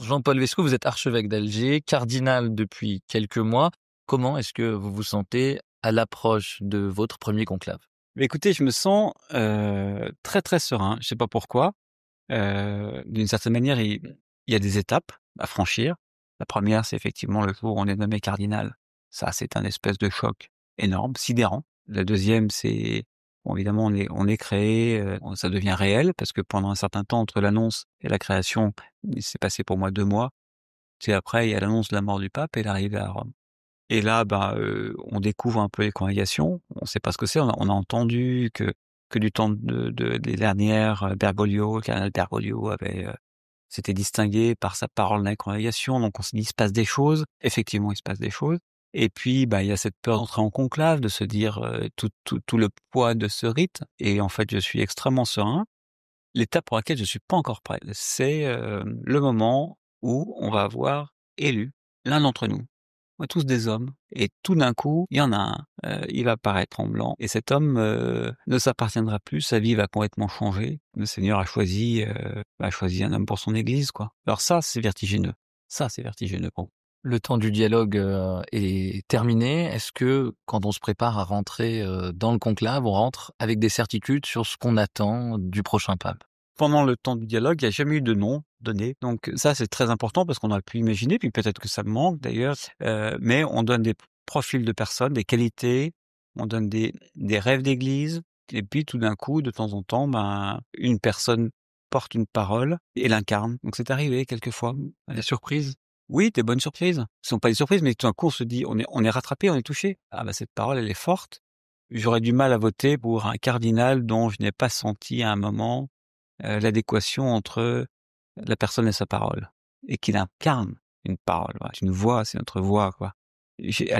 Jean-Paul Vesco, vous êtes archevêque d'Alger, cardinal depuis quelques mois. Comment est-ce que vous vous sentez à l'approche de votre premier conclave? Mais écoutez, je me sens, très, très serein. Je sais pas pourquoi. D'une certaine manière, il y a des étapes à franchir. La première, c'est effectivement le jour où on est nommé cardinal. Ça, c'est un espèce de choc énorme, sidérant. La deuxième, c'est bon, évidemment, on est créé, ça devient réel parce que pendant un certain temps, entre l'annonce et la création, il s'est passé pour moi 2 mois. C'est après, il y a l'annonce de la mort du pape et l'arrivée à Rome. Et là, on découvre un peu les congrégations. On ne sait pas ce que c'est. On a entendu que du temps des dernières, Bergoglio, le cardinal Bergoglio s'était distingué par sa parole dans les congrégations. Donc on s'est dit, il se passe des choses. Effectivement, il se passe des choses. Et puis, il y a cette peur d'entrer en conclave, de se dire tout le poids de ce rite. Et en fait, je suis extrêmement serein. L'étape pour laquelle je suis pas encore prêt, c'est le moment où on va avoir élu l'un d'entre nous. On est tous des hommes et tout d'un coup, il y en a un, il va paraître en blanc et cet homme, ne s'appartiendra plus, sa vie va complètement changer. Le Seigneur a choisi un homme pour son église, quoi. Alors ça, c'est vertigineux. Ça, c'est vertigineux pour moi. Le temps du dialogue est terminé. Est-ce que quand on se prépare à rentrer dans le conclave, on rentre avec des certitudes sur ce qu'on attend du prochain pape? Pendant le temps du dialogue, il n'y a jamais eu de nom donné. Donc ça, c'est très important parce qu'on aurait pu imaginer, puis peut-être que ça me manque d'ailleurs, mais on donne des profils de personnes, des qualités, on donne des rêves d'église, et puis tout d'un coup, de temps en temps, une personne porte une parole et l'incarne. Donc c'est arrivé quelquefois. Des surprises? Oui, des bonnes surprises. Ce sont pas des surprises, mais tout d'un coup, on se dit, on est rattrapé, on est touché. Ah cette parole, elle est forte. J'aurais du mal à voter pour un cardinal dont je n'ai pas senti à un moment l'adéquation entre la personne et sa parole et qu'il incarne une parole. Voilà, c'est une voix, c'est notre voix, quoi. J'ai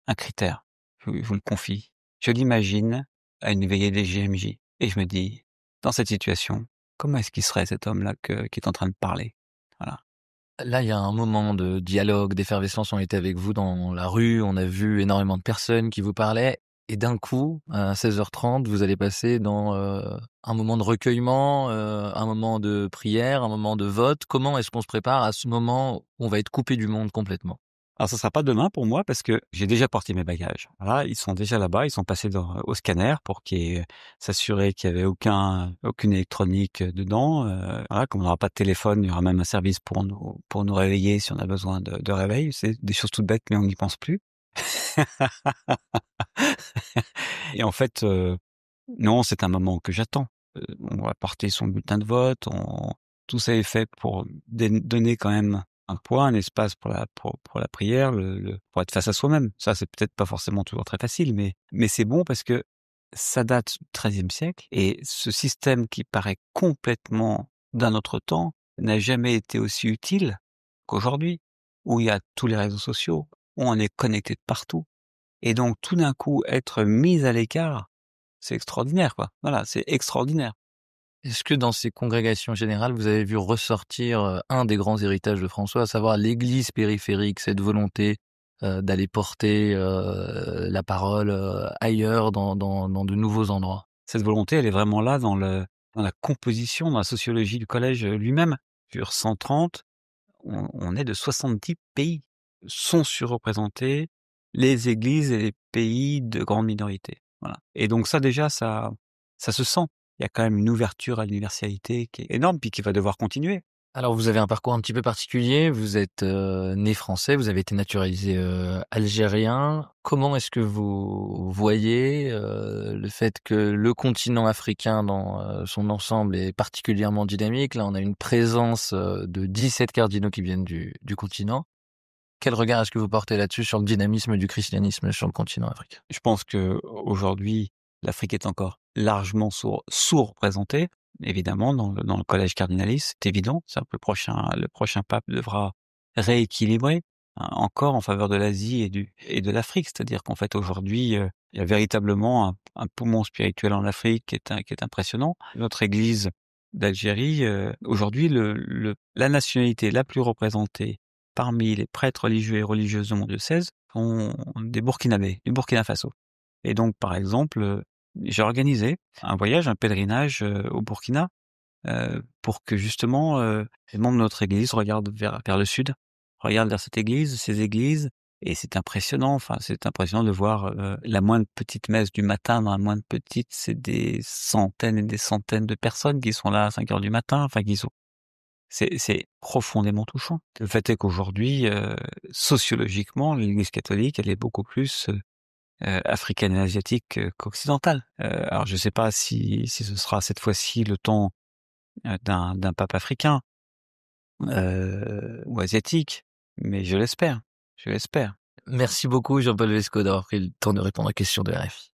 un critère, je vous le confie. Je l'imagine à une veillée des JMJ et je me dis, dans cette situation, comment est-ce qu'il serait cet homme-là qui est en train de parler? Voilà. Là, il y a un moment de dialogue, d'effervescence. On était avec vous dans la rue, on a vu énormément de personnes qui vous parlaient et d'un coup, à 16h30, vous allez passer dans, un moment de recueillement, un moment de prière, un moment de vote. Comment est-ce qu'on se prépare à ce moment où on va être coupé du monde complètement? Alors ça sera pas demain pour moi parce que j'ai déjà porté mes bagages. Voilà, ils sont déjà là-bas, ils sont passés au scanner pour s'assurer qu'il y avait aucune électronique dedans. Voilà, comme on n'aura pas de téléphone, il y aura même un service pour nous réveiller si on a besoin de réveil. C'est des choses toutes bêtes, mais on n'y pense plus. Et en fait, non, c'est un moment que j'attends. On va porter son bulletin de vote, tout ça est fait pour donner quand même un poids, un espace pour la prière, pour être face à soi-même. Ça, c'est peut-être pas forcément toujours très facile, mais c'est bon parce que ça date du XIIIe siècle et ce système qui paraît complètement d'un autre temps n'a jamais été aussi utile qu'aujourd'hui, où il y a tous les réseaux sociaux, où on est connecté de partout. Et donc tout d'un coup, être mis à l'écart, c'est extraordinaire, quoi. Voilà, c'est extraordinaire. Est-ce que dans ces congrégations générales, vous avez vu ressortir, un des grands héritages de François, à savoir l'Église périphérique, cette volonté, d'aller porter, la parole, ailleurs dans de nouveaux endroits? Cette volonté, elle est vraiment là dans la composition, dans la sociologie du collège lui-même. Sur 130, on est de 70 pays. Sont surreprésentés les églises et les pays de grande minorité. Voilà. Et donc ça déjà, ça se sent. Il y a quand même une ouverture à l'universalité qui est énorme, puis qui va devoir continuer. Alors vous avez un parcours un petit peu particulier, vous êtes, né français, vous avez été naturalisé, algérien. Comment est-ce que vous voyez, le fait que le continent africain dans, son ensemble est particulièrement dynamique? Là, on a une présence, de 17 cardinaux qui viennent du continent. Quel regard est-ce que vous portez là-dessus sur le dynamisme du christianisme sur le continent africain? Je pense que aujourd'hui, l'Afrique est encore largement sous-représentée, évidemment, dans le collège cardinaliste, c'est évident. C'est le prochain pape devra rééquilibrer encore en faveur de l'Asie et de l'Afrique. C'est-à-dire qu'en fait, aujourd'hui, il y a véritablement un poumon spirituel en Afrique qui est impressionnant. Notre Église d'Algérie, aujourd'hui, la nationalité la plus représentée parmi les prêtres religieux et religieuses de mon diocèse sont des Burkinabés, du Burkina Faso. Et donc, par exemple, j'ai organisé un voyage, un pèlerinage au Burkina pour que justement, les membres de notre église regardent vers le sud, regardent vers cette église, ces églises et c'est impressionnant, enfin, c'est impressionnant de voir, la moindre petite messe du matin, dans la moindre petite, c'est des centaines et des centaines de personnes qui sont là à 5 heures du matin, enfin qui sont c'est profondément touchant. Le fait est qu'aujourd'hui, sociologiquement, l'Église catholique, elle est beaucoup plus, africaine et asiatique, qu'occidentale. Alors je sais pas si ce sera cette fois-ci le temps, d'un pape africain, ou asiatique, mais je l'espère, je l'espère. Merci beaucoup Jean-Paul Vesco d'avoir pris le temps de répondre aux questions de RFI.